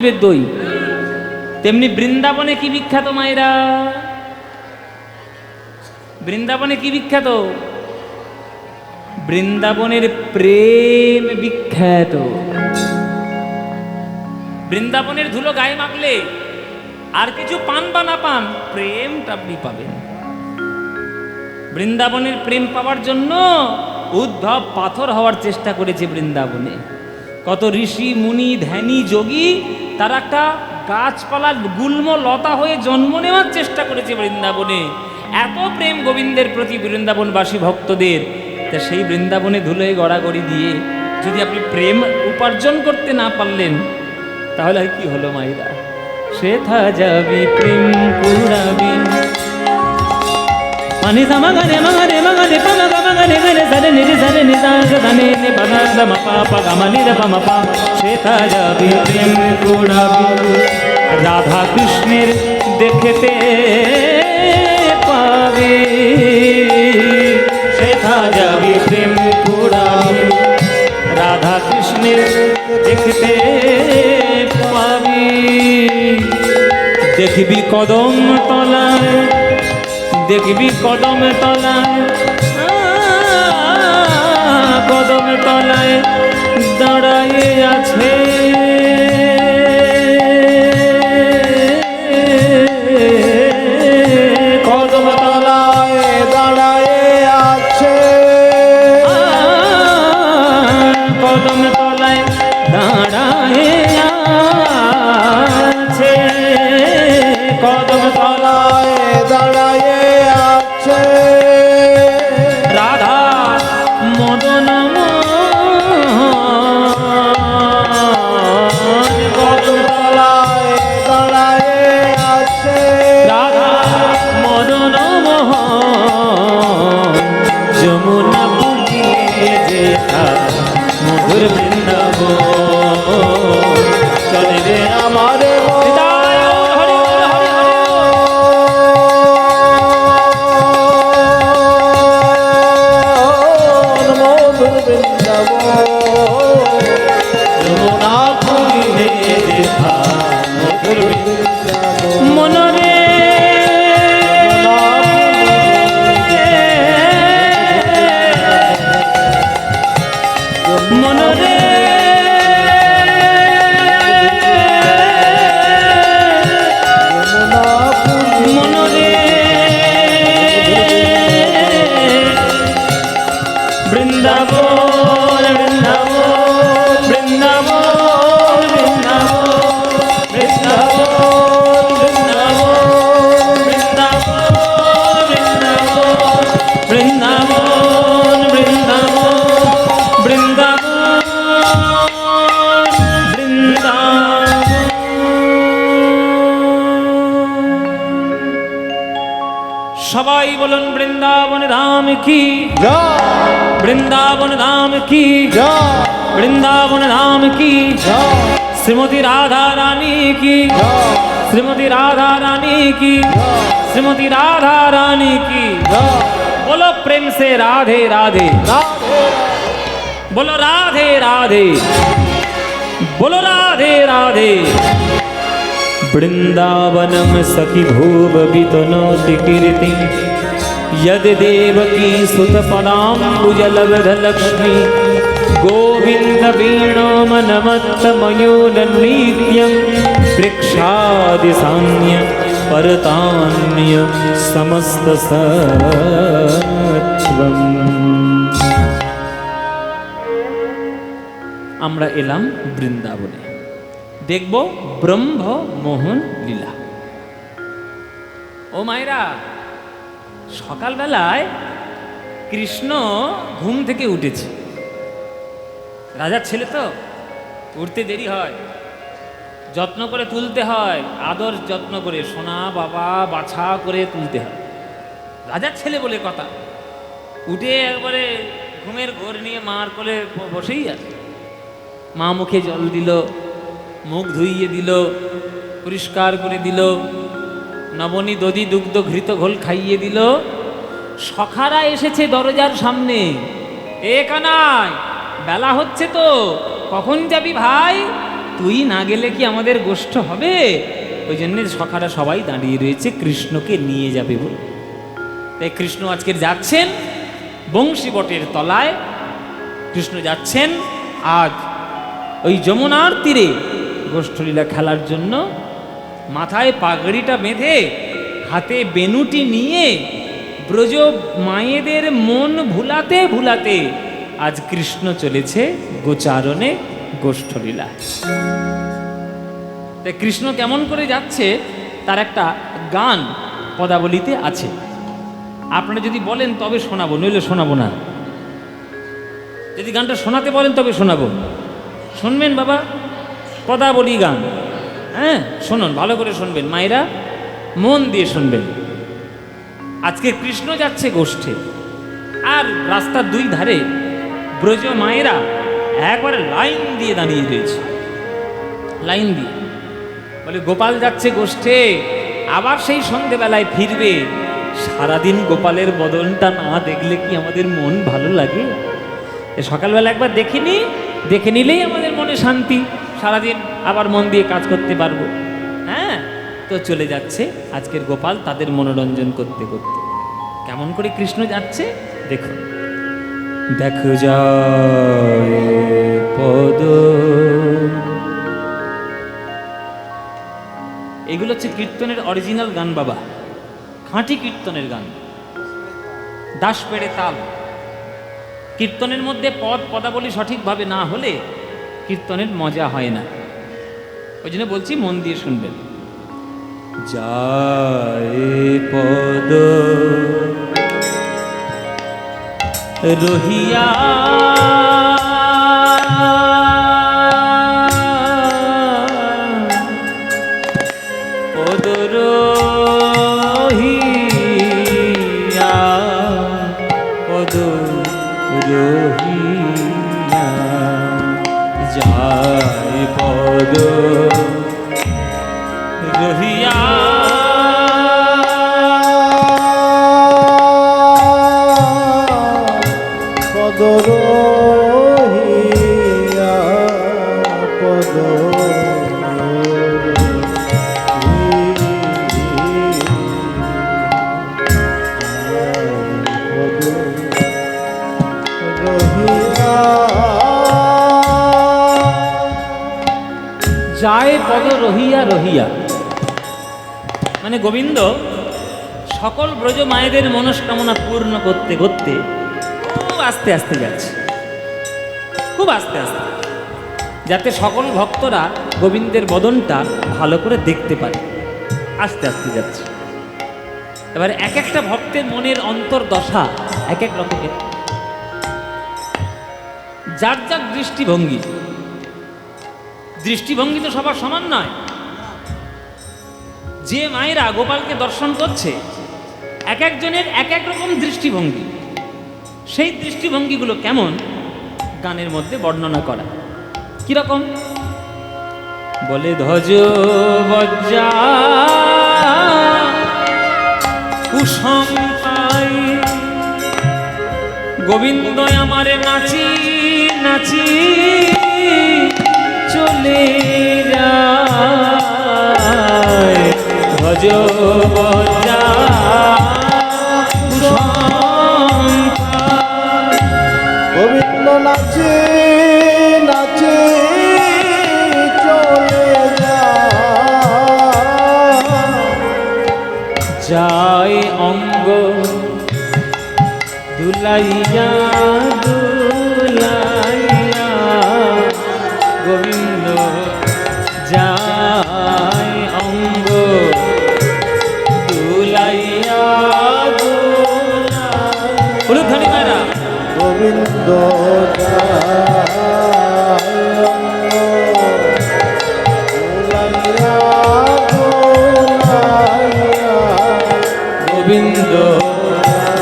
দই, তেমনি বৃন্দাবনে কি বিখ্যাত মায়েরা? বৃন্দাবনে কি বিখ্যাত? বৃন্দাবনের প্রেম বিখ্যাত। বৃন্দাবনের ধুলো গায়ে মাখলে আর কিছু পান বা না পান, প্রেমটা আপনি পাবেন। বৃন্দাবনের প্রেম পাওয়ার জন্য উদ্ধব পাথর হওয়ার চেষ্টা করেছে বৃন্দাবনে। কত ঋষি মুনি ধ্যানী যোগী তারা একটা গাছপালার গুল্ম লতা হয়ে জন্ম নেওয়ার চেষ্টা করেছে বৃন্দাবনে। এত প্রেম গোবিন্দের প্রতি বৃন্দাবনবাসী ভক্তদের, তা সেই বৃন্দাবনে ধুলোয় গড়াগড়ি দিয়ে যদি আপনি প্রেম উপার্জন করতে না পারলেন, তাহলে আর কি হলো মাইরা? সেথা যাবি প্রেম কুড়াবি মানি সামাগানে মাগারে মাগারে পামাগা মাগারে গরে সারে নিরে সারে নিসাগ দানে নে বাগাদা মাপা পাগামানি রে পামাপা। সেথা যাবি প্রেম কুড়াবি রাধা কৃষ্ণের দেখতে পাবে। সেথা যাবি প্রেম কুড়াবি রাধা কৃষ্ণের দেখতে পাবি। দেখবি কদম তলায়, দেখবি কদম তলায়, কদম তলায় দাঁড়ায়ে আছে কদম তলায় দাঁড়ায়ে আছে, কদম তলায় দাঁড়ায়ে আছে, কদম তলায় দাঁড়ায়ে আছে। রাধা মদন কদম তলায় দাঁড়ায়ে আছে, রাধা মদন যমুনা পুরিয়ে যেথা মধুর বৃন্দাবন। চলে রে আমার হৃদয় হরি হরি হরি হরি। মধুর বৃন্দাবন, যমুনা পুরিয়ে যেথা মধুর বৃন্দাবন। মনরে মনরে মনরে বৃন্দাবন বৃন্দাবন বৃন্দাবন বৃন্দাবন বৃন্দাবন বৃন্দাবন বৃন্দাবন বৃন্দাবন বৃন্দাবন বৃন্দাবন। সবাই বলুন বৃন্দাবন ধাম কি, জয় বৃন্দাবন ধাম কি, জয় বৃন্দাবন ধাম কি, জয় শ্রীমতী রাধা রানী কি, জয় শ্রীমতী রাধা রানী की, श्रीमती राधा रानी की। জয়। बोलो प्रेम से राधे राधे, রাধে बोलो राधे राधे, बोलो राधे राधे। वृंदावनम सखी भूव वितनोति कीर्ति, यद देवकी सुत पदाम्बुजलब्ध लक्ष्मी, गोविंद वीणो मनमत्तमयूरनित्यं, वृक्षादि सान्य परतान्य समस्त सत्वम। আমরা এলাম বৃন্দাবনে, দেখব ব্রহ্মমোহন লীলা। ও মায়েরা, সকালবেলায় কৃষ্ণ ঘুম থেকে উঠেছে। রাজার ছেলে তো, উঠতে দেরি হয়, যত্ন করে তুলতে হয়, আদর যত্ন করে সোনা বাবা বাছা করে তুলতে হয়। রাজার ছেলে বলে কথা, উঠে একবারে ঘুমের ঘোর নিয়ে মার কোলে বসেই আছে। মা মুখে জল দিল, মুখ ধুইয়ে দিল, পরিষ্কার করে দিল, নবনী দধি দুগ্ধ ঘৃত ঘোল খাইয়ে দিল। সখারা এসেছে দরজার সামনে, এ কানাই বেলা হচ্ছে তো, কখন যাবি ভাই? তুই না গেলে কি আমাদের গোষ্ঠ হবে? ওই জন্য সখারা সবাই দাঁড়িয়ে রয়েছে কৃষ্ণকে নিয়ে যাবে বলে। তাই কৃষ্ণ আজকের যাচ্ছেন বংশী বটের তলায়, কৃষ্ণ যাচ্ছেন আজ ওই যমুনার তীরে গোষ্ঠলীলা খেলার জন্য। মাথায় পাগড়িটা বেঁধে হাতে বেনুটি নিয়ে ব্রজ মায়েদের মন ভুলাতে ভুলাতে আজ কৃষ্ণ চলেছে গোচারণে গোষ্ঠলীলা। তাই কৃষ্ণ কেমন করে যাচ্ছে তার একটা গান পদাবলিতে আছে। আপনারা যদি বলেন তবে শোনাবো, নইলে শোনাবো না। যদি গানটা শোনাতে বলেন তবে শোনাবো। শুনবেন বাবা? পদাবলী গান, হ্যাঁ শুনুন, ভালো করে শুনবেন মায়েরা, মন দিয়ে শুনবেন। আজকে কৃষ্ণ যাচ্ছে গোষ্ঠে, আর রাস্তার দুই ধারে ব্রজ মায়েরা একবারে লাইন দিয়ে দাঁড়িয়ে রয়েছে, লাইন দিয়ে। বলে গোপাল যাচ্ছে গোষ্ঠে, আবার সেই সন্ধেবেলায় ফিরবে। সারাদিন গোপালের বদনটা না দেখলে কি আমাদের মন ভালো লাগে? সকালবেলা একবার দেখে নিলেই আমাদের মনে শান্তি, সারাদিন আবার মন দিয়ে কাজ করতে পারবো। হ্যাঁ, তো চলে যাচ্ছে আজকের গোপাল তাদের মনোরঞ্জন করতে করতে। কেমন করে কৃষ্ণ যাচ্ছে দেখুন। দেখো যায় পদ, এগুলো হচ্ছে কীর্তনের অরিজিনাল গান বাবা, খাঁটি কীর্তনের গান, দাস পেড়ে তাল। কীর্তনের মধ্যে পদাবলী সঠিকভাবে না হলে কীর্তনের মজা হয় না। ওই জন্য বলছি মন দিয়ে শুনবেন। যায় পদ রহিয়া পদ রহিয়া পদ রহিয়া যায় পদ রহিয়া পদ রহিয়া পদ যায় পদ রহিয়া রহিয়া, মানে গোবিন্দ সকল ব্রজ মায়েদের মনস্কামনা পূর্ণ করতে করতে খুব আস্তে আস্তে যাচ্ছে, খুব আস্তে আস্তে, যাতে সকল ভক্তরা গোবিন্দের বদনটা ভালো করে দেখতে পারে। আস্তে আস্তে যাচ্ছে। এবার এক একটা ভক্তের মনের অন্তর্দশা এক এক রকমের, যার যার দৃষ্টিভঙ্গি তো সবার সমান নয়। যে মায়েরা গোপালকে দর্শন করছে এক একজনের এক এক রকম দৃষ্টিভঙ্গি। সেই দৃষ্টিভঙ্গিগুলো কেমন গানের মধ্যে বর্ণনা করা। কিরকম? বলে ধ্বজ বজ্জা কুসুম পাই, গোবিন্দ আমারে নাচি নাচি চলে যায়। ধ্বজ বজ্জা কুসুম পাই, গোবিন্দ নাচে নাচে চলে যায় অঙ্গ দুলাইয়া দুলাইয়া, গোবিন্দ যায় অঙ্গ দুলাইয়া দুলাইয়া। উলুধ্বনি মায়েরা, গোবিন্দ গোবিন্দ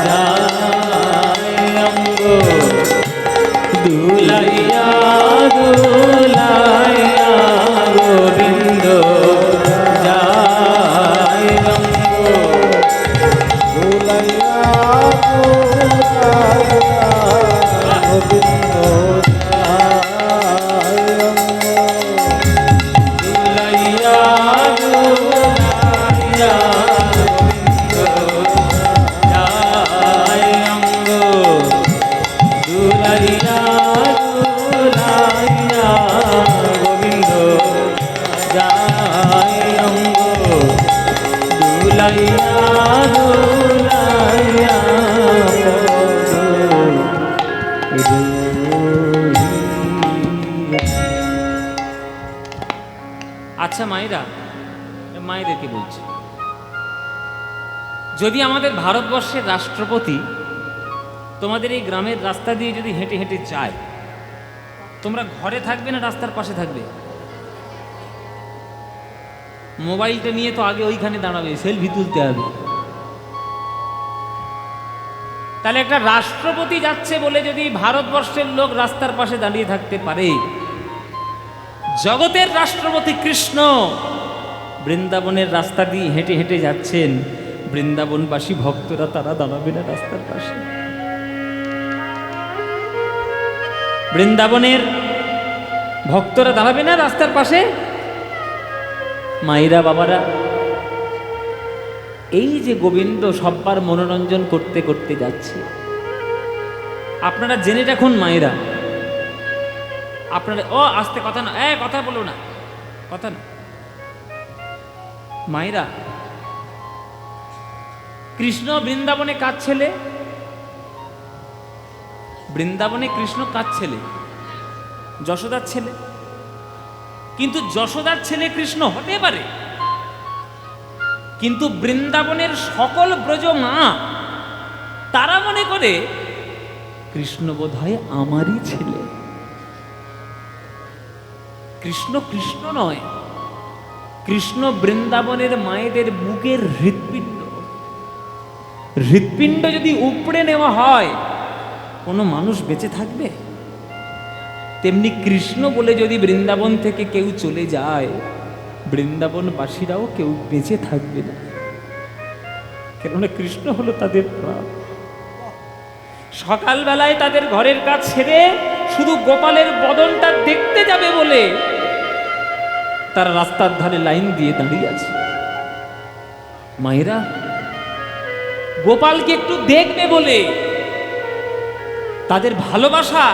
যায় অঙ্গ দুলাইয়া দুলাইয়া, গোবিন্দ যায় অঙ্গ দোলাইয়া পদ রহিয়া। আচ্ছা মায়েরা, মায়েদেরকে বলছি, যদি আমাদের ভারতবর্ষের রাষ্ট্রপতি তোমাদের এই গ্রামের রাস্তা দিয়ে যদি হেঁটে হেঁটে যায়, তোমরা ঘরে থাকবে না রাস্তার পাশে থাকবে? মোবাইলটা নিয়ে তো আগে ওইখানে দাঁড়াবে, সেলফি তুলতে হবে। তাহলে একটা রাষ্ট্রপতি যাচ্ছে বলে যদি ভারতবর্ষের লোক রাস্তার পাশে দাঁড়িয়ে থাকতে পারে, জগতের রাষ্ট্রপতি কৃষ্ণ বৃন্দাবনের রাস্তা দিয়ে হেঁটে হেঁটে যাচ্ছেন, বৃন্দাবনবাসী ভক্তরা তারা দাঁড়াবে না রাস্তার পাশে? বৃন্দাবনের ভক্তরা দাঁড়াবে না রাস্তার পাশে? মায়েরা, বাবারা, এই যে গোবিন্দ সব্বার মনোরঞ্জন করতে করতে যাচ্ছে, আপনারা জেনে রাখুন মায়েরা, আপনারা আস্তে কথা না, কথা বলো না, কথা না। মায়েরা, কৃষ্ণ বৃন্দাবনে কার ছেলে? বৃন্দাবনে কৃষ্ণ কার ছেলে? যশোদার ছেলে। কিন্তু যশোদার ছেলে কৃষ্ণ হতে পারে, কিন্তু বৃন্দাবনের সকল ব্রজ মা তারা মনে করে কৃষ্ণ বোধহয় আমারই ছেলে। কৃষ্ণ কৃষ্ণ নয়, কৃষ্ণ বৃন্দাবনের মায়েদের বুকের হৃৎপিণ্ড। হৃৎপিণ্ড যদি উপড়ে নেওয়া হয়, কোনো মানুষ বেঁচে থাকবে? তেমনি কৃষ্ণ বলে যদি বৃন্দাবন থেকে কেউ চলে যায়, বৃন্দাবনবাসীরাও কেউ বেঁচে থাকবে না, কেননা কৃষ্ণ হলো তাদের প্রাণ। সকালবেলায় তাদের ঘরের কাজ ছেড়ে শুধু গোপালের বদনটা দেখতে যাবে বলে তারা রাস্তার ধারে লাইন দিয়ে দাঁড়িয়ে আছে। মায়েরা, গোপালকে একটু দেখবে বলে তাদের ভালোবাসা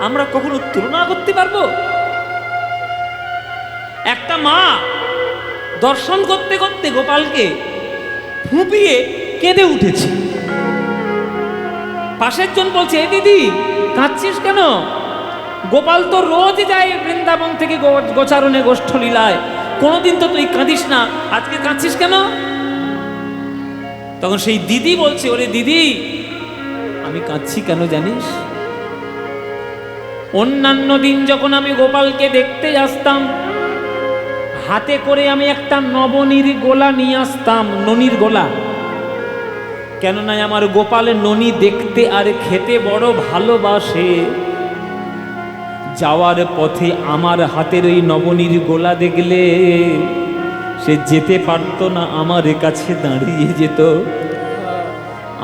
আমরা কখনো তুলনা করতে পারবো? একটা মা দর্শন করতে করতে গোপালকে ফুঁপিয়ে কেঁদে উঠেছে। পাশের জন বলছে, এ দিদি কাঁদছিস কেন? গোপাল তো রোজ যায় বৃন্দাবন থেকে গোচারণে গোষ্ঠলীলায়, কোনোদিন তো তুই কাঁদিস না, আজকে কাঁদছিস কেন? তখন সেই দিদি বলছে, ওরে দিদি, আমি কাঁদছি কেন জানিস? অন্যান্য দিন যখন আমি গোপালকে দেখতে আসতাম, হাতে করে আমি একটা নবনীর গোলা নিয়ে আসতাম, ননির গোলা। কেননা আমার গোপাল ননি দেখতে আর খেতে বড় ভালোবাসে। যাওয়ার পথে আমার হাতের ওই নবনীর গোলা দেখলে সে যেতে পারত না, আমার কাছে দাঁড়িয়ে যেত,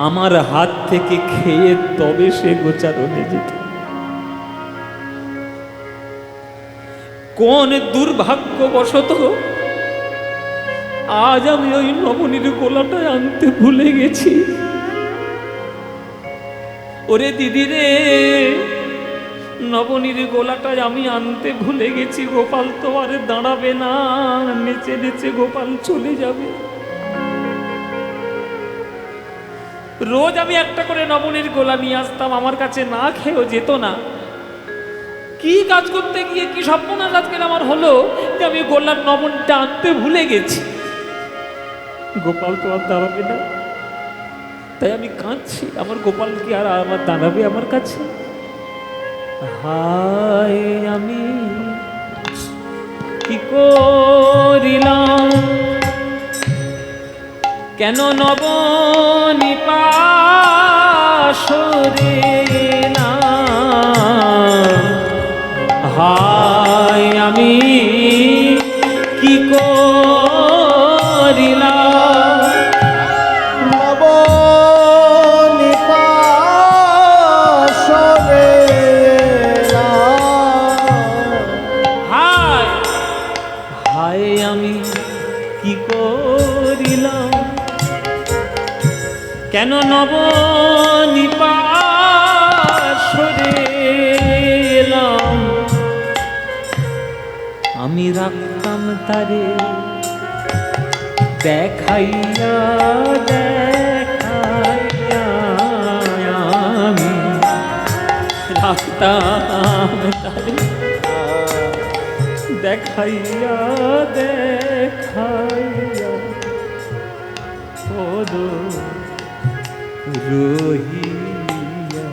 আমার হাত থেকে খেয়ে তবে সে গোচারণে যেত। কোন দুর্ভাগ্যবশত আজ আমি ওই নবনীর গোলাটা আনতে ভুলে গেছি। ওরে দিদি রে, নবনীর গোলাটা আমি আনতে ভুলে গেছি। গোপাল তো আর দাঁড়াবে না, নেচে নেচে গোপাল চলে যাবে। রোজ আমি একটা করে নবনীর গোলা নিয়ে আসতাম, আমার কাছে না খেয়েও যেত না। কি কাজ করতে গিয়ে কি সর্বনাশ আজকে আমার হলো যে আমি গোলার নবনটা আনতে ভুলে গেছি। গোপাল তো আর দাঁড়াবে না, তাই আমি কাঁদছি। আমার গোপাল কি আর আমার দাঁড়াবে আমার কাছে? হায় আমি কি করিলাম, কেন নবনী পাশরে না? হায় আমি কি করিলাম, নবনী পাশরে না। হায় হায় আমি কি করিলাম, কেন নবনী পাশরে এলাম? আমি রাখতাম তারে দেখাইয়া দেখাইয়া আমি রাখতাম তারে, দেখাইয়া দেখাইয়া পদ রহিয়া।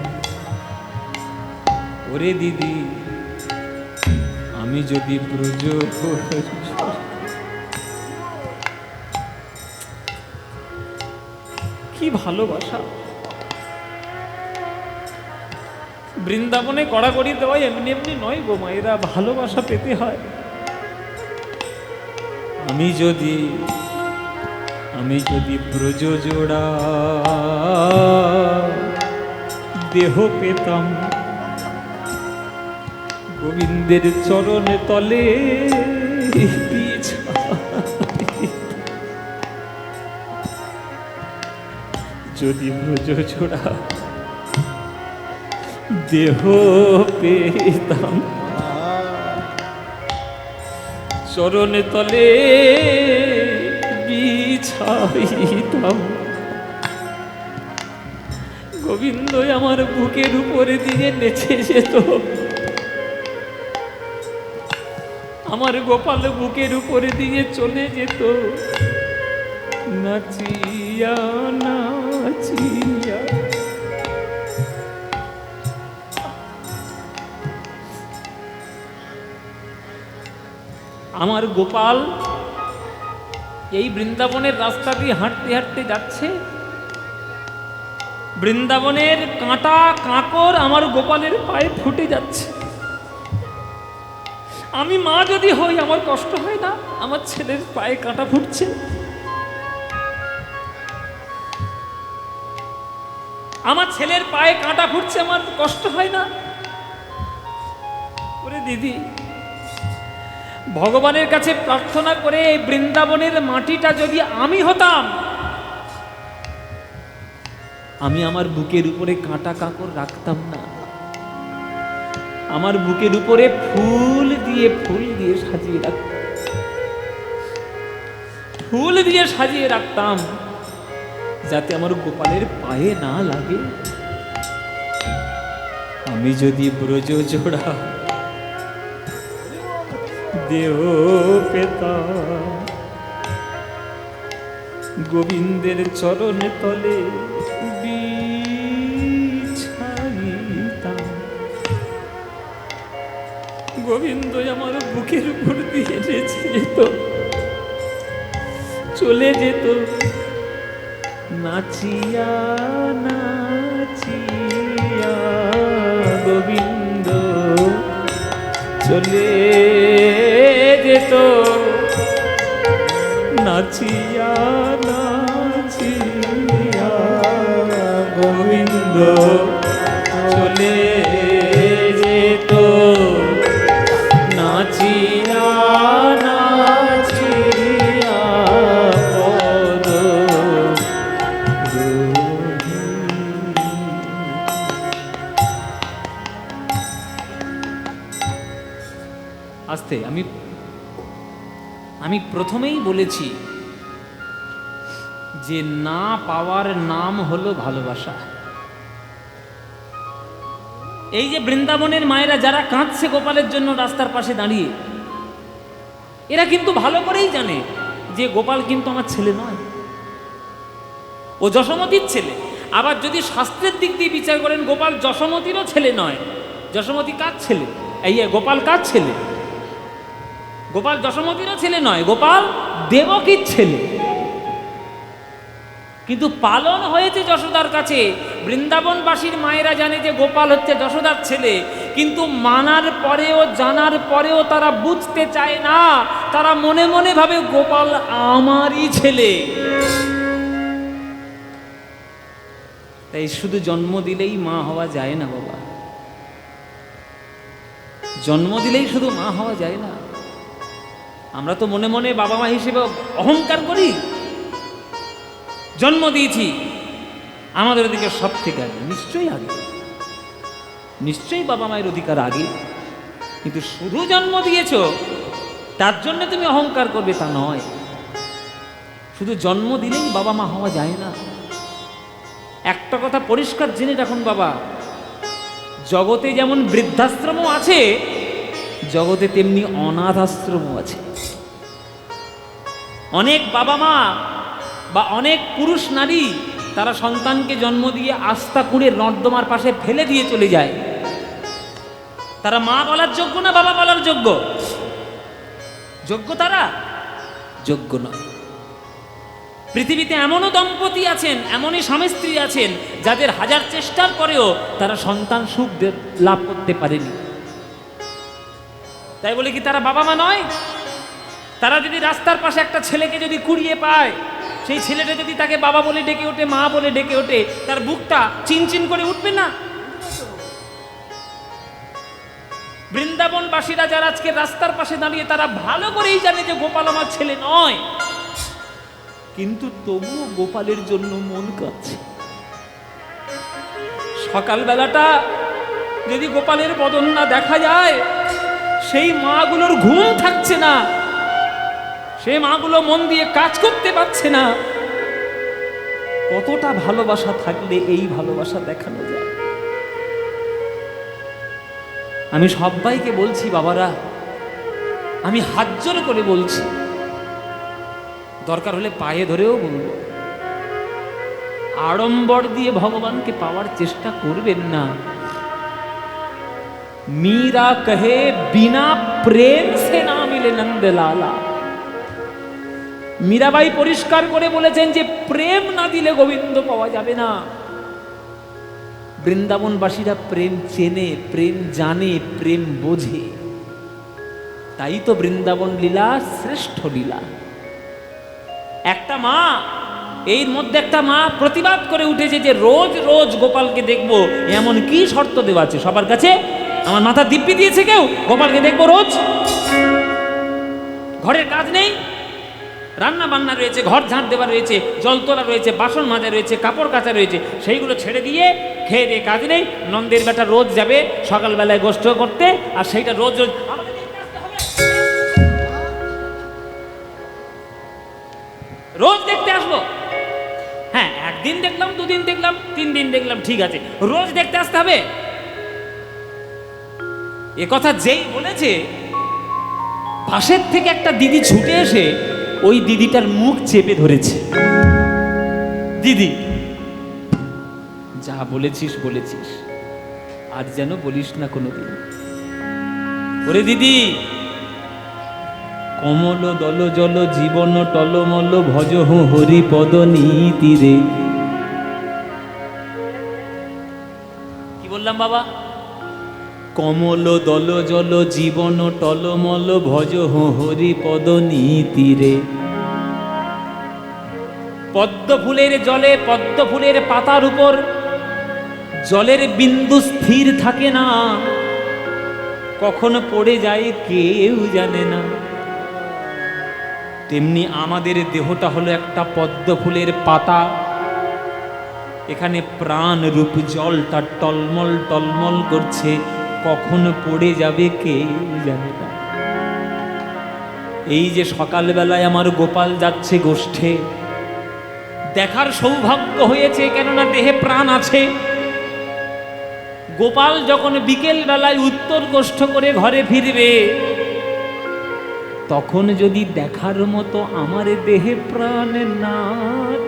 ওরে দিদি আমি যদি ব্রজ, কি ভালোবাসা! বৃন্দাবনে কড়াকড়ি দেওয়া এমনি এমনি নয় গো মায়েরা, ভালোবাসা পেতে হয়। আমি যদি ব্রজ জোড়া দেহ পেতাম, গোবিন্দের চরণে তলে যদি ব্রজ জোড়া দেহ পেতাম, চরণে তলে বিছাইতাম, গোবিন্দ আমার বুকের উপরে দিয়ে নেচে যেত, আমার গোপাল বুকের উপরে দিয়ে চলে যেত, নাচিয়া নাচিয়া। আমার গোপাল এই বৃন্দাবনের রাস্তা দিয়ে হাঁটতে হাঁটতে যাচ্ছে, বৃন্দাবনের কাঁটা কাঁকর আমার গোপালের পায়ে ফুটে যাচ্ছে। আমি মা যদি হই আমার কষ্ট হয় না? আমার ছেলের পায়ে কাঁটা ফুটছে। আমার ছেলের পায়ে কাঁটা ফুটছে, আমার কষ্ট হয় না? ওরে দিদি, ভগবানের কাছে প্রার্থনা করে এই বৃন্দাবনের মাটিটা যদি আমি হতাম, আমি আমার বুকের উপরে কাঁটা কাঁকর রাখতাম না, আমার বুকের উপরে ফুল দিয়ে সাজিয়ে রাখতাম, ফুল দিয়ে সাজিয়ে রাখতাম, যাতে আমার গোপালের পায়ে না লাগে। আমি যদি ব্রজ জোড়া দেহ পেতাম, গোবিন্দের চরণে তলে বিছাইতাম, গোবিন্দ আমার বুকের উপর দিয়ে নেচে যেত, চলে যেত, নাচিয়া নাচিয়া গোবিন্দ চলে যেত, নাচিয়া নাচিয়া গোবিন্দ চলে যেত, নাচিয়া নাচিয়া পদ আস্তে। আমি প্রথমেই বলেছি যে না পাওয়ার নাম হলো ভালোবাসা। এই যে বৃন্দাবনের মায়েরা যারা কাঁদছে গোপালের জন্য রাস্তার পাশে দাঁড়িয়ে, এরা কিন্তু ভালো করেই জানে যে গোপাল কিন্তু আমার ছেলে নয়, ও যশোমতীর ছেলে। আবার যদি শাস্ত্রের দিক দিয়ে বিচার করেন, গোপাল যশোমতীরও ছেলে নয়। যশোমতী কার ছেলে? এই গোপাল কার ছেলে? গোপাল যশোমতীরও ছেলে নয়, গোপাল দেবকীর ছেলে। কিন্তু পালন হয়েছে যশোদার কাছে। বৃন্দাবনবাসীর মায়েরা জানে যে গোপাল হচ্ছে যশোদার ছেলে, কিন্তু মানার পরেও জানার পরেও তারা বুঝতে চায় না, তারা মনে মনে ভাবে গোপাল আমারই ছেলে। তাই শুধু জন্ম দিলেই মা হওয়া যায় না বাবা, জন্ম দিলেই শুধু মা হওয়া যায় না। আমরা তো মনে মনে বাবা মা হিসেবে অহংকার করি, জন্ম দিয়েছি, আমাদের অধিকার সব থেকে আগে। নিশ্চয়ই আগে, নিশ্চয়ই বাবা মায়ের অধিকার আগে, কিন্তু শুধু জন্ম দিয়েছ তার জন্য তুমি অহংকার করবে তা নয়। শুধু জন্ম দিলেই বাবা মা হওয়া যায় না। একটা কথা পরিষ্কার জেনে রাখুন বাবা, জগতে যেমন বৃদ্ধাশ্রমও আছে, জগতে তেমনি অনাথ আশ্রমও আছে। অনেক বাবা মা বা অনেক পুরুষ নারী তারা সন্তানকে জন্ম দিয়ে আস্থা করে নর্দমার পাশে ফেলে দিয়ে চলে যায়। তারা মা বলার যোগ্য না বাবা বলার যোগ্য? যোগ্য তারা? যোগ্য নয়। পৃথিবীতে এমনও দম্পতি আছেন, এমনই স্বামী স্ত্রী আছেন যাদের হাজার চেষ্টার পরেও তারা সন্তান সুখ লাভ করতে পারেনি। তাই বলে কি তারা বাবা মা নয়? তারা যদি রাস্তার পাশে একটা ছেলেকে যদি কুড়িয়ে পায়, সেই ছেলেটা যদি তাকে বাবা বলে ডেকে ওঠে, মা বলে ডেকে ওঠে, তার বুকটা চিনচিন করে উঠবে না? বৃন্দাবনবাসীরা যারা আজকে রাস্তার পাশে দাঁড়িয়ে তারা ভালো করেই জানে যে গোপাল আমার ছেলে নয়, কিন্তু তবুও গোপালের জন্য মন কাঁদছে। সকালবেলাটা যদি গোপালের বদন না দেখা যায়, সেই মাগুলোর ঘুম থাকছে না, সেই মাগুলো মন দিয়ে কাজ করতে পারছে না। কতটা ভালোবাসা থাকলে এই ভালোবাসা দেখানো যায়? আমি সবাইকে বলছি বাবারা, আমি হাত জোর করে বলছি, দরকার হলে পায়ে ধরেও বলবো, আড়ম্বর দিয়ে ভগবানকে পাওয়ার চেষ্টা করবেন না। মীরা কহে বিনা প্রেম সে না মিলে নন্দলালা। মীরাবাই পরিষ্কার করে বলেছেন যে প্রেম না দিলে গোবিন্দ পাওয়া যাবে না। বৃন্দাবনবাসীরা প্রেম চেনে, প্রেম জানে, প্রেম বোঝে, তাই তো বৃন্দাবন লীলা শ্রেষ্ঠ লীলা। একটা মা, এর মধ্যে একটা মা প্রতিবাদ করে উঠেছে যে রোজ রোজ গোপালকে দেখবো, এমন কি শর্ত দেওয়া আছে সবার কাছে? আমার মাথা দিব্যি দিয়েছে কেউ? গোপালকে দেখবো রোজ? ঘরের কাজ নেই? রান্না বান্না রয়েছে, ঘর ঝাঁট দেওয়া রয়েছে, জল তোলা রয়েছে, বাসন মাজা রয়েছে, কাপড় কাচা রয়েছে, সেইগুলো ছেড়ে দিয়ে খেয়ে দিয়ে কাজ নেই, নন্দের বেটা রোজ যাবে সকালবেলায় গোষ্ঠ করতে, আর সেইটা রোজ রোজ রোজ দেখতে আসবো? হ্যাঁ, একদিন দেখলাম, দুদিন দেখলাম, 3 দিন দেখলাম, ঠিক আছে, রোজ দেখতে আসতে হবে? এ কথা যেই বলেছে, পাশের থেকে একটা দিদি ছুটে এসে ওই দিদিটার মুখ চেপে ধরেছে। দিদি, যা বলেছিস বলেছিস, আর যেন বলিস না কোনোদিন। ওরে দিদি, কমল দল জল জীবন টলমল ভজ হরি পদ নীতি রে। কি বললাম বাবা? কমল দল জল জীবন টলমল ভজ হরি পদ নীতি রে। পদ্ম ফুলের জলে, পদ্ম ফুলের পাতার উপর জলের বিন্দু স্থির থাকে না, কখন পড়ে যায় কেউ জানে না। তেমনি আমাদের দেহটা হলো একটা পদ্ম ফুলের পাতা, এখানে প্রাণ রূপ জলটা টলমল টলমল করছে, কখন পড়ে যাবে কেউ জানে না। এই যে সকালবেলায় আমার গোপাল যাচ্ছে গোষ্ঠে, দেখার সৌভাগ্য হয়েছে, কেননা দেহে প্রাণ আছে। গোপাল যখন বিকেল বেলায় উত্তর গোষ্ঠ করে ঘরে ফিরবে, তখন যদি দেখার মতো আমার দেহে প্রাণ না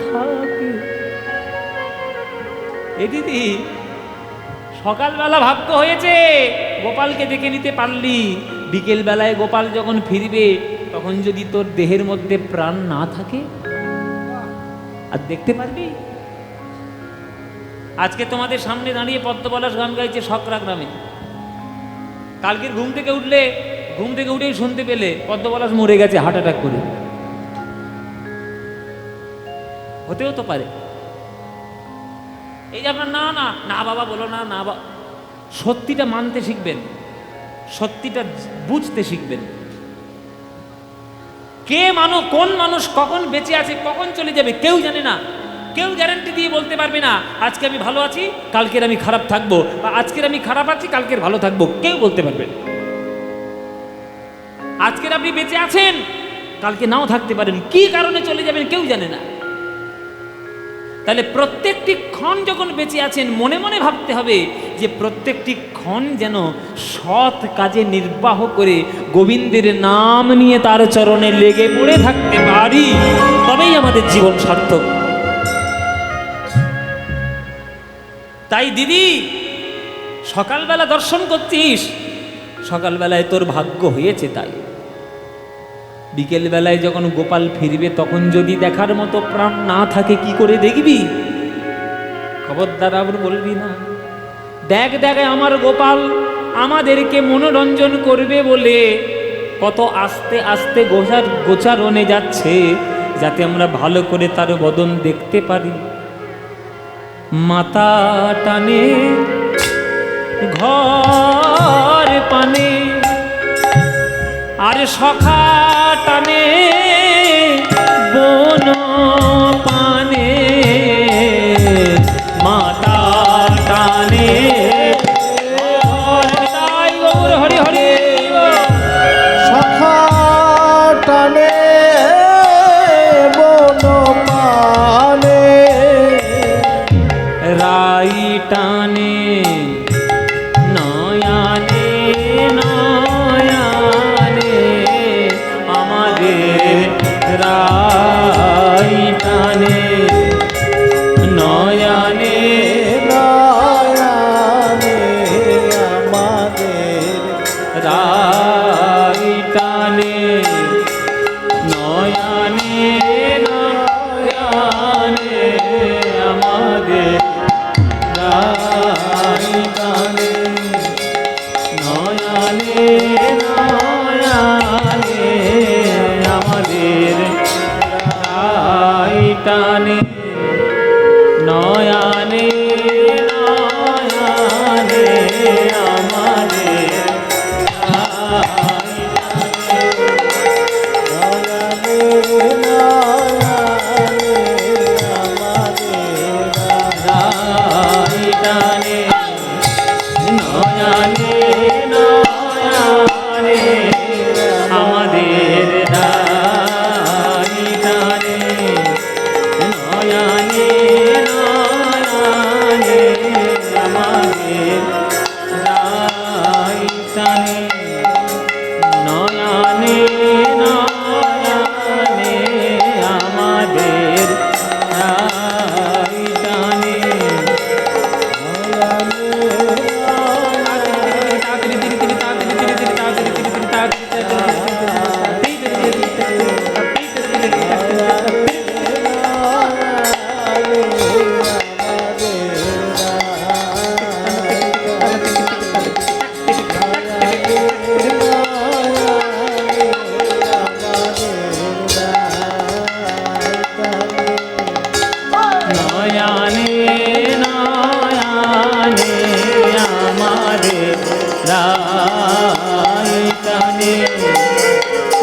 থাকে, এ দিদি সকালবেলা ভাগ্য হয়েছে গোপালকে দেখে নিতে পারলি, বিকেল বেলায় গোপাল যখন ফিরবে তখন যদি তোর দেহের মধ্যে প্রাণ না থাকে, আর দেখতে পারবি? আজকে তোমাদের সামনে দাঁড়িয়ে পদ্মপলাশ গান গাইছে সকরা গ্রামে। কালকের ঘুম থেকে উঠেই শুনতে পেলে পদ্মপলাশ মরে গেছে হার্ট অ্যাটাক করে। হতেও তো পারে। এই যে আপনার না না না বাবা বলো না, না বাবা, সত্যিটা মানতে শিখবেন, সত্যিটা বুঝতে শিখবেন। কোন মানুষ কখন বেঁচে আছে, কখন চলে যাবে কেউ জানে না। কেউ গ্যারান্টি দিয়ে বলতে পারবে না আজকে আমি ভালো আছি কালকের আমি খারাপ থাকবো, বা আজকের আমি খারাপ আছি কালকের ভালো থাকবো, কেউ বলতে পারবে না। আজকের আপনি বেঁচে আছেন, কালকে নাও থাকতে পারেন, কি কারণে চলে যাবেন কেউ জানে না। তাহলে প্রত্যেকটি ক্ষণ যখন বেঁচে আছেন মনে মনে ভাবতে হবে যে প্রত্যেকটি ক্ষণ যেন সৎ কাজে নির্বাহ করে গোবিন্দের নাম নিয়ে তার চরণে লেগে পড়ে থাকতে পারি, তবেই আমাদের জীবন সার্থক। তাই দিদি, সকালবেলা দর্শন করছিস, সকালবেলায় তোর ভাগ্য হয়েছে। তাই বিকেলবেলায় যখন গোপাল ফিরবে তখন যদি দেখার মতো প্রাণ না থাকে কি করে দেখবি? খবরদার আবার বলবি না, দেখ দেখ আমার গোপাল আমাদেরকে মনোরঞ্জন করবে বলে কত আস্তে আস্তে গোচারণে যাচ্ছে, যাতে আমরা ভালো করে তার বদন দেখতে পারি। মাতা টানে ঘর পানে, আর সখা টানে বন পানে, মাতা টানে হরি হরি, সখা টানে বন পানে, রাই টানে নয়ানে নয়ানে, আমাদের রাই টানে নয়ানে নয়ানে আমাদের রাই টানে নয়ানে নয়ানে, আমাদের রাই টানে নয়ানে নয়ানে, আমাদের রাই টানে নয়ানে নয়ানে, আমাদের রাই টানে নয়ানে নয়ানে, আমাদের রাই টানে নয়ানে নয়ানে, আমাদের রাই টানে নয়ানে নয়ানে, আমাদের রাই টানে নয়ানে নয়ানে, আমাদের রাই টানে নয়ানে নয়ানে, আমাদের রাই টানে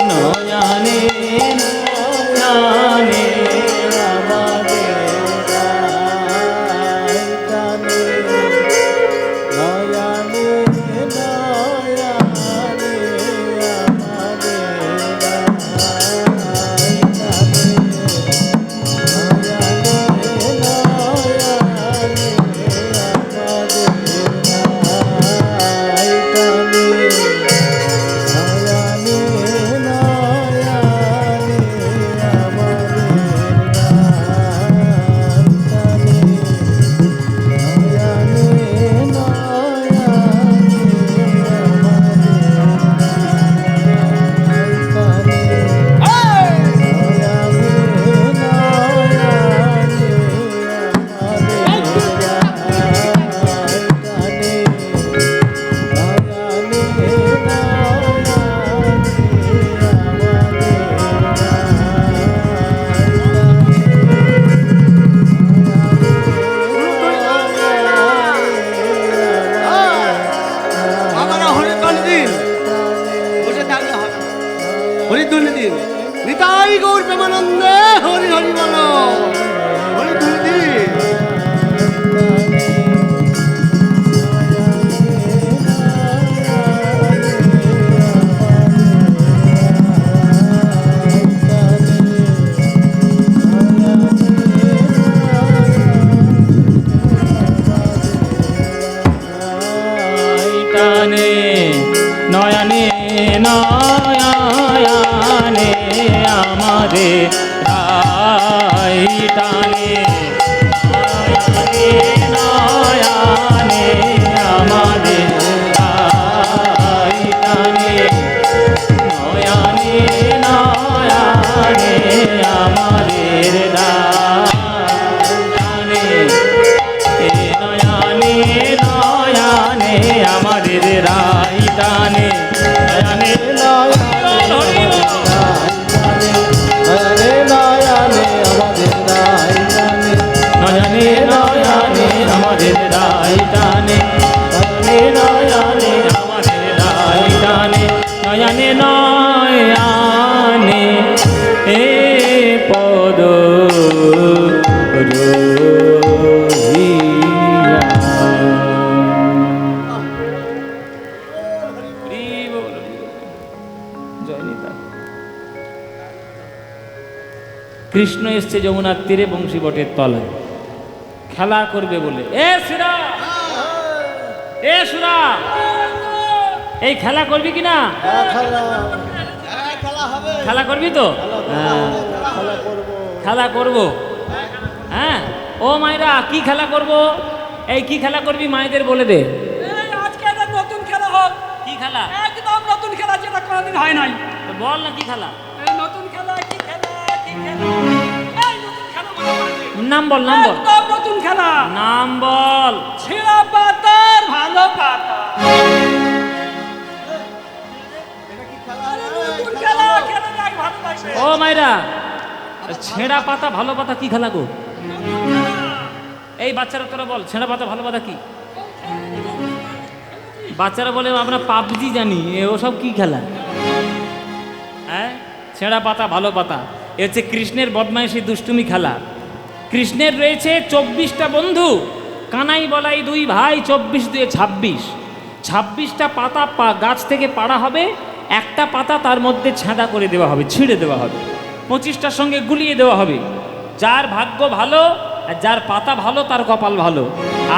নয়ানে নয়ানে, হরিধ্বনি দিন, নিতাই গৌর প্রেমানন্দে হরি হরি বলো, হরিধ্বনি দিন। আমাদের রাই টানে নয়ানে আমাদের রাই টানে নয়ানে নয়ানে আমাদের রাই টানে নয়ানে নয়ানে আমাদের রাই টানে নয়ানে নয়নে নয়নে আমাদের রাই টানে, নয়নে আমাদের রাই টানে নয়নে নয়নে এ পদ রহিয়া। জয় নিতাই। কৃষ্ণ এসছে যমুনার তীরে বংশী বটের তলায় খেলা করবে বলে। এ সুরা, এ সুরা, এই খেলা করবি কি না? খেলা করবি তো? হ্যাঁ, খেলা করব। হ্যাঁ, ও মায়েরা কি খেলা করব? এই কি খেলা করবি মায়েদের বলে দে। আজকে একটা নতুন খেলা হোক। কি খেলা? একদম নতুন খেলা, যেটা কোনোদিন হয় নাই। তো বল না কি খেলা? এই নতুন খেলা, কি খেলা, কি খেলা? এই নতুন খেলা মনে পড়ছে। নাম বল, নাম বল, একদম নতুন খেলা। নাম বল। ছেঁড়া পাতার ভালো পাতা। নতুন খেলা, খেলা দেখ, ভালো লাগবে। ও মায়েরা, ছেঁড়া পাতা ভালো পাতা কি খেলা গো? এই বাচ্চারা তোরা বল, ছেঁড়া পাতা ভালো পাতা কি? বাচ্চারা বলে আমরা পাবজি জানি, ওসব কি খেলা? হ্যাঁ, ছেঁড়া পাতা ভালো পাতা এ হচ্ছে কৃষ্ণের বদমাইশি দুষ্টুমি খেলা। কৃষ্ণের রয়েছে 24টা বন্ধু, কানাই বলাই দুই ভাই, 24 দুয়ে 26। 26টা পাতা গাছ থেকে পাড়া হবে, একটা পাতা তার মধ্যে ছেঁদা করে দেওয়া হবে, ছিঁড়ে দেওয়া হবে, 25টার সঙ্গে গুলিয়ে দেওয়া হবে। যার ভাগ্য ভালো আর যার পাতা ভালো তার কপাল ভালো,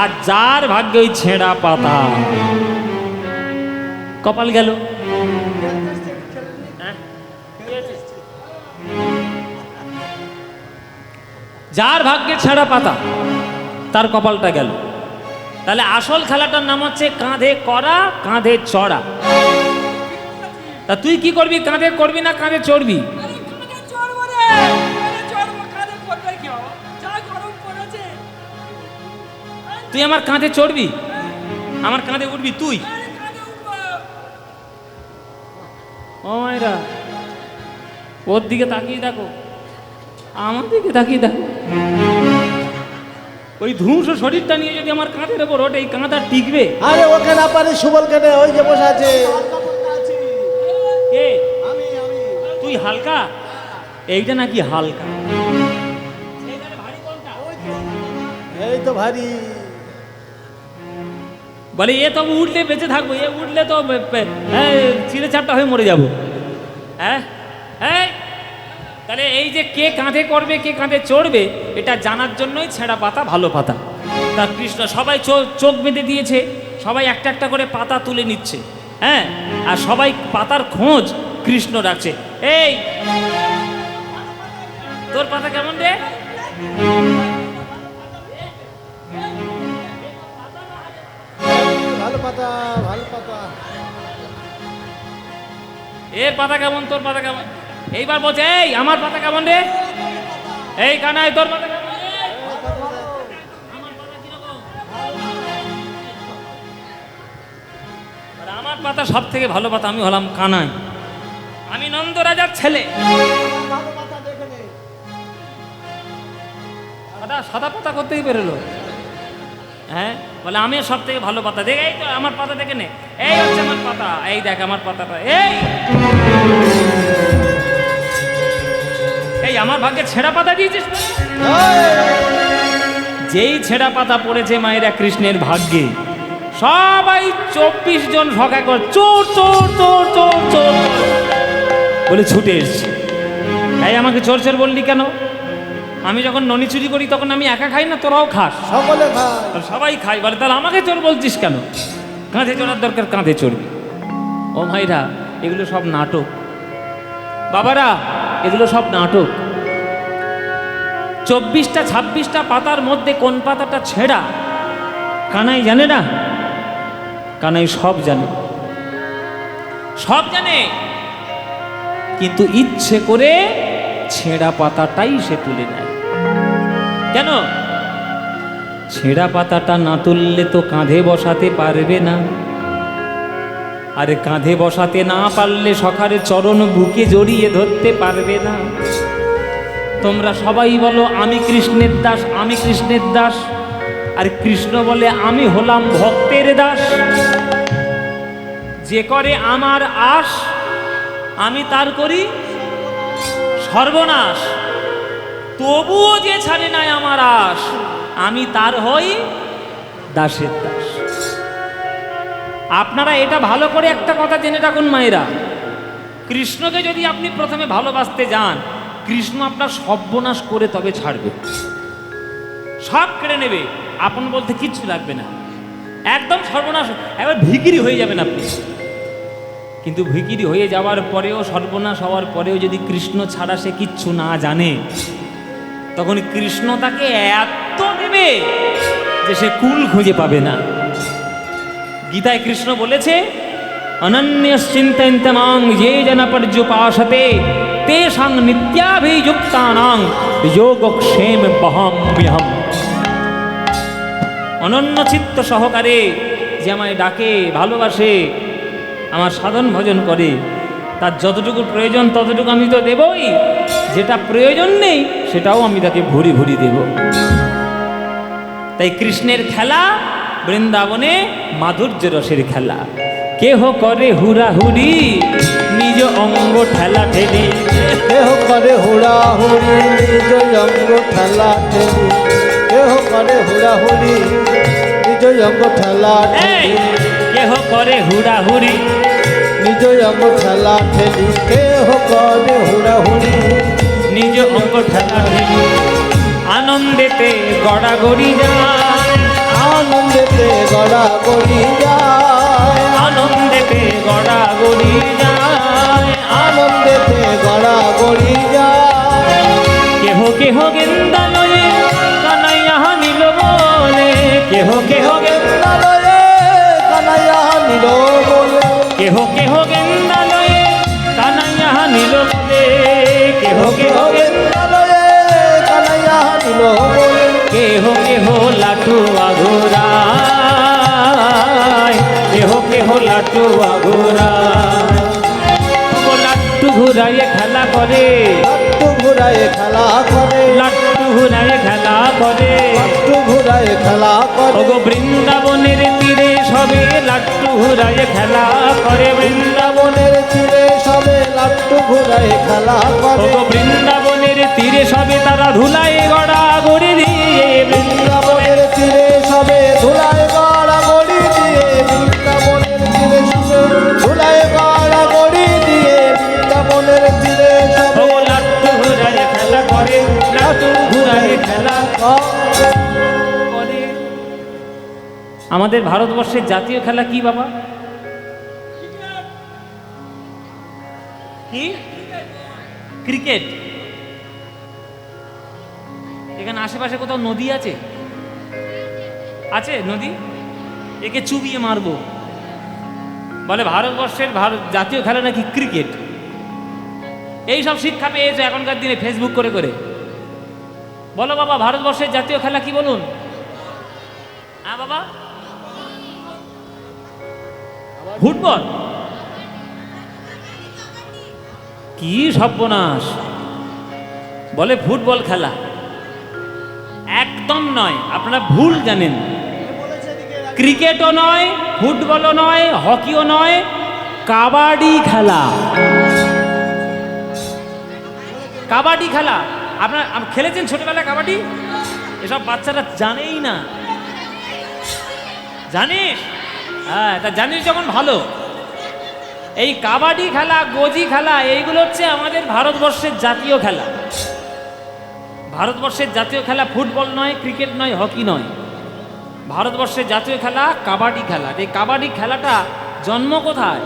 আর যার ভাগ্যে ওই ছেঁড়া পাতা কপাল গেল। যার ভাগ্যে ছেঁড়া পাতা তার কপালটা গেল। তাহলে আসল খেলাটার নাম হচ্ছে কাঁধে করা কাঁধে চড়া। তা তুই কি করবি? কাঁধে করবি না কাঁধে চড়বি? আরে কাঁধে চড়বো রে, কাঁধে চড়বো, কাঁধে পড়বে কি হবে? যা গরম পড়েছে। তুই আমার কাঁধে চড়বি, আমার কাঁধে উঠবি তুই? আরে কাঁধে উঠবো। ও মায়েরা, ওর দিকে তাকিয়ে দেখো, আমার দিকে তাকিয়ে দেখো। ওই ধ্বংস শরীরটা নিয়ে যদি আমার কাঁধের ওপর ওঠে, এই কাঁধ আর টিকবে? আরে ওকে না পারি, সুবল কেটে ওই যে বসে আছে। কে? তুই হালকা? এইটা নাকি হালকা? এই তো ভারী। বলে এ তবু উঠলে বেঁচে থাকবো, এ উঠলে তো চিড়ে চাপটা হয়ে মরে যাবো। হ্যাঁ হ্যাঁ, তাহলে এই যে কে কাঁধে করবে কে কাঁধে চড়বে, এটা জানার জন্যই ছেঁড়া পাতা ভালো পাতা। তা কৃষ্ণ সবাই চোখ বেঁধে দিয়েছে, সবাই একটা একটা করে পাতা তুলে নিচ্ছে। হ্যাঁ, আর সবাই পাতার খোঁজ কৃষ্ণ রাখছে। এই তোর পাতা কেমন রে? ভালো পাতা, ভালো পাতা। এর পাতা কেমন, তোর পাতা কেমন? এইবার বলছে এই আমার পাতা কেমন রে? এই কানাই তোর পাতা কেমন রে? আমার পাতা কিরকম? আর আমার পাতা সব থেকে ভালো পাতা। আমি হলাম কানাই, আমি নন্দ রাজার ছেলে। পাতা সাদা পাতা করতেই বেরোলো। হ্যাঁ, বলে আমি সব থেকে ভালো পাতা। দেখ এই তো আমার পাতা দেখে নে, এই হচ্ছে আমার পাতা, এই দেখ আমার পাতাটা। এই আমার ভাগ্যে ছেঁড়া পাতা দিয়েছিস? যেই ছেঁড়া পাতা পড়েছে মায়েরা কৃষ্ণের ভাগ্যে, সবাই 24 জন ঝগড়া করে চোর চোর চোর চোর চোর বলে ছুটে এসছে। এই আমাকে চোর চোর বললি কেন? আমি যখন ননি চুরি করি তখন আমি একা খাই না, তোরাও খাস? সকলে খায়। সবাই খাই। বলে তাহলে আমাকে চোর বলছিস কেন? কাঁধে চড়ার দরকার কাঁধে চড়বি। ও ভাইরা, এগুলো সব নাটক। বাবারা, এগুলো সব নাটক। 24টা 26টা পাতার মধ্যে কোন পাতাটা ছেঁড়া কানাই জানে না? কানাই সব জানে, সব জানে, কিন্তু ইচ্ছে করে ছেঁড়া পাতাটাই সে তুলে নেয়। কেন? ছেঁড়া পাতাটা না তুললে তো কাঁধে বসাতে পারবে না, আরে কাঁধে বসাতে না পারলে সখারে চরণ বুকে জড়িয়ে ধরতে পারবে না। তোমরা সবাই বলো আমি কৃষ্ণের দাস, আমি কৃষ্ণের দাস, আর কৃষ্ণ বলে আমি হলাম ভক্তের দাস। যে করে আমার আশ আমি তার করি সর্বনাশ, তবুও যে ছাড়ে নাই আমার আশ আমি তার হই দাসের দাস। আপনারা এটা ভালো করে একটা কথা জেনে রাখুন মায়েরা, কৃষ্ণকে যদি আপনি প্রথমে ভালোবাসতে যান, কৃষ্ণ আপনার সর্বনাশ করে তবে ছাড়বে, সব কেড়ে নেবে, আপন বলতে কিচ্ছু লাগবে না, একদম সর্বনাশ, একবার ভিখিরি হয়ে যাবেন আপনি। কিন্তু ভিখিরি হয়ে যাওয়ার পরেও, সর্বনাশ হওয়ার পরেও যদি কৃষ্ণ ছাড়া সে কিচ্ছু না জানে, তখন কৃষ্ণ তাকে এত দেবে যে সে কুল খুঁজে পাবে না। গীতায় কৃষ্ণ বলেছে, অনন্যশ্চিন্তয়ন্তমাং ये জন পর্যুপাসতে তেষাং নিত্যাভিযুক্তানাং যোগক্ষেম বহাম্যহম। অনন্য চিত্ত সহকারে যে আমায় ডাকে, ভালোবাসে, আমার সাধন ভজন করে, তার যতটুকু প্রয়োজন ততটুকু আমি তো দেবই, যেটা প্রয়োজন নেই সেটাও আমি তাকে ভরি ভরি দেব। তাই কৃষ্ণের খেলা বৃন্দাবনে মাধুর্য রসের খেলা। কেহ করে হুড়াহুড়ি নিজ অঙ্গ ঠেলা ঠেলি, কেহ করে হুড়াহুড়ি নিজ অঙ্গ ঠেলা ঠেলি, কেহ করে হুড়াহুড়ি নিজ অঙ্গ ঠেলা এই, ঠেলি, কেহ করে হুড়াহুড়ি নিজ অঙ্গ ঠেলা ঠেলি, কেহ করে হুড়াহুড়ি নিজ অঙ্গ ঠেলা ঠেলি, আনন্দেতে গড়াগড়ি যায়, আনন্দেতে গড়াগড়ি যায়, আনন্দেতে গড়াগড়ি যায়, আনন্দেতে গড়াগড়ি যায়। কেহ কেহ গেন্দা লয়ে কানাইয়া নিল বলে, কেহ কেহ গেন্দা, গেন্দালয়ে কানাইয়া নিল বলে, কেহ কেহ গেন্দা লয়ে কানাইয়া নিল বলে, কেহ কেহ গেন্দালয়ে কানাইয়া নিল বলে, কেহ কেহ লাটু আঘুরায়, কেহ কেহ লাটু আঘুরায়, ও লাট্টু ঘুরাইয়ে খেলা করে, লাট্টু ঘুরায় খেলা করে, লাট্টু ঘুরাইয়ে খেলা করে, লাট্টু ঘুরায় খেলা করে, ওগো বৃন্দাবনের তীরে সবে লাট্টু ঘুরাইয়ে খেলা করে, বৃন্দাবনের তীরে সবে লাট্টু ঘুরায় খেলা করে, ওগো বৃন্দাবনের তীরে সবে তারা ধুলাই গড়া গড়ি দিয়ে, বৃন্দাবনের তীরে সবে ধুলায় গড়াগড়ি দিয়ে, বৃন্দাবনের তীরে সবে ধুলায় গড়াগড়ি দিয়ে, বৃন্দাবনের তীরে সবে ও লাট্টু ঘুরাইয়ে খেলা করে, লাট্টু ঘুরাইয়ে খেলা করে। আমাদের ভারতবর্ষের জাতীয় খেলা কি বাবা? কি? ক্রিকেট। এখানে আশেপাশে কোথাও নদী আছে? আছে নদী? একে চুবিয়ে মারবো। বলে ভারতবর্ষের জাতীয় খেলা নাকি ক্রিকেট। এই সব শিক্ষা পেয়েছে এখনকার দিনে ফেসবুক করে করে। বলো বাবা, ভারতবর্ষের জাতীয় খেলা কি বলুন? হ্যাঁ বাবা, ফুটবল। কি সর্বনাশ! বলে ফুটবল খেলা। একদম নয়, আপনারা ভুল জানেন। ক্রিকেটও নয়, ফুটবলও নয়, হকিও নয়, কাবাডি খেলা। কাবাডি খেলা আপনারা খেলেছেন ছোটবেলায় কাবাডি? এসব বাচ্চারা জানেই না। জানিস? হ্যাঁ, তা জানিস যখন ভালো। এই কাবাডি খেলা, গোজি খেলা, এইগুলো হচ্ছে আমাদের ভারতবর্ষের জাতীয় খেলা। ভারতবর্ষের জাতীয় খেলা ফুটবল নয়, ক্রিকেট নয়, হকি নয়। ভারতবর্ষের জাতীয় খেলা কাবাডি খেলা। এই কাবাডি খেলাটা জন্ম কোথায়?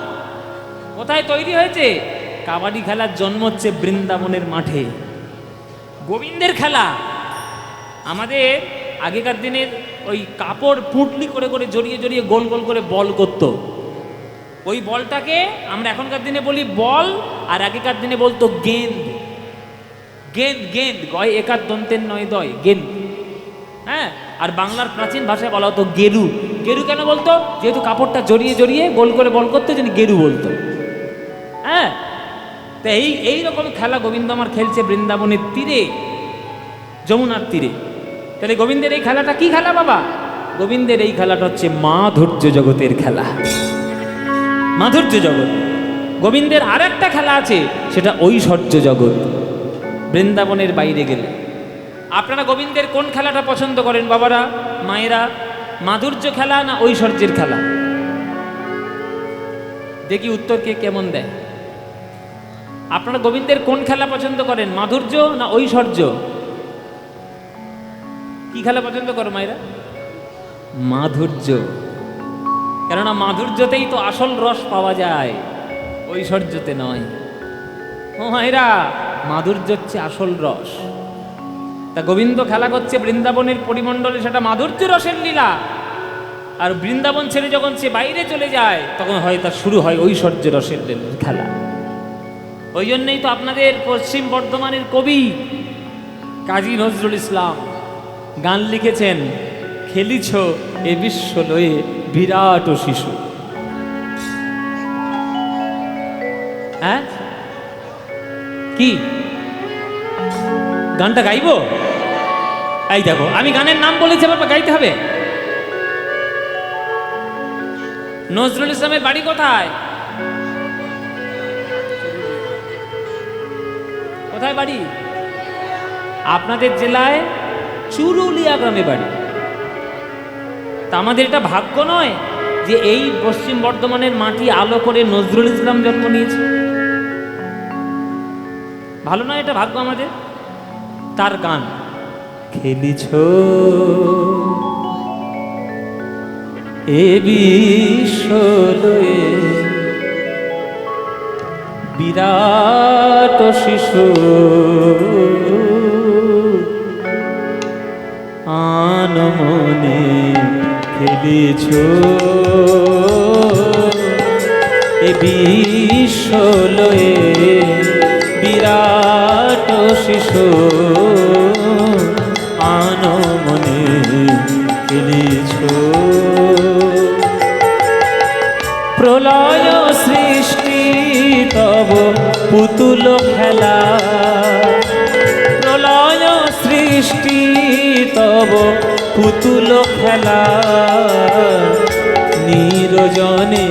কোথায় তৈরি হয়েছে? কাবাডি খেলার জন্ম হচ্ছে বৃন্দাবনের মাঠে। গোবিন্দের খেলা আমাদের আগেকার দিনের ওই কাপড় পুঁটলি করে করে জড়িয়ে জড়িয়ে গোল গোল করে বল করতো। ওই বলটাকে আমরা এখনকার দিনে বলি বল, আর আগেকার দিনে বলতো গেন্দ। গেন্দ গেন্দ গয় একার দন্তের নয় দয়, গেন্দ। হ্যাঁ, আর বাংলার প্রাচীন ভাষায় বলা হতো গেরু। গেরু কেন বলতো? যেহেতু কাপড়টা জড়িয়ে জড়িয়ে গোল করে বল করতো, যেন গেরু বলতো। হ্যাঁ, তো এই রকম খেলা গোবিন্দ আমার খেলছে বৃন্দাবনের তীরে, যমুনার তীরে। তাহলে গোবিন্দের এই খেলাটা কি খেলা বাবা? গোবিন্দের এই খেলাটা হচ্ছে মাধুর্য জগতের খেলা, মাধুর্য জগৎ। গোবিন্দের আর একটা খেলা আছে, সেটা ঐশ্বর্য জগৎ। বৃন্দাবনের বাইরে গেলে আপনারা গোবিন্দের কোন খেলাটা পছন্দ করেন বাবারা, মায়েরা? মাধুর্য খেলা না ঐশ্বর্যের খেলা? দেখি উত্তর কে কেমন দেয়। আপনারা গোবিন্দের কোন খেলা পছন্দ করেন, মাধুর্য না ঐশ্বর্য? কি খেলা পছন্দ করো মায়েরা? মাধুর্য। কেননা মাধুর্যতেই তো আসল রস পাওয়া যায়, ঐশ্বর্যতে নয়। ও মায়েরা, মাধুর্য হচ্ছে আসল রস। তা গোবিন্দ খেলা করছে বৃন্দাবনের পরিমণ্ডলে, সেটা মাধুর্য রসের লীলা। আর বৃন্দাবন ছেড়ে যখন সে বাইরে চলে যায়, তখন হয় তার শুরু হয় ঐশ্বর্য রসের খেলা। ওই জন্যই তো আপনাদের পশ্চিম বর্ধমানের কবি কাজী নজরুল ইসলাম গান লিখেছেন, খেলিছ এ বিশ্ব লয়ে বিরাট শিশু। হ্যাঁ, কি গানটা গাইবো? এই দেখো, আমি গানের নাম বলেছি, আবার গাইতে হবে। নজরুল ইসলামের বাড়ি কোথায়? কোথায় বাড়ি? আপনাদের জেলায় চুরুলিয়া গ্রামে বাড়ি। তা আমাদের এটা ভাগ্য নয় যে এই পশ্চিম বর্ধমানের মাটি আলো করে নজরুল ইসলাম জন্ম নিয়েছে? ভালো নয় এটা ভাগ্য আমাদের? তার গান, খেলিছ এ বিশ্ব লয়ে বিরাট শিশু, আনমনে খেলিছ এ বিশ্ব লয়ে বিরাট শিশু, আনমনে খেলিছ। প্রলয় সৃষ্টি তব পুতুল খেলা, প্রলয় সৃষ্টি তব পুতুল খেলা, নিরজনে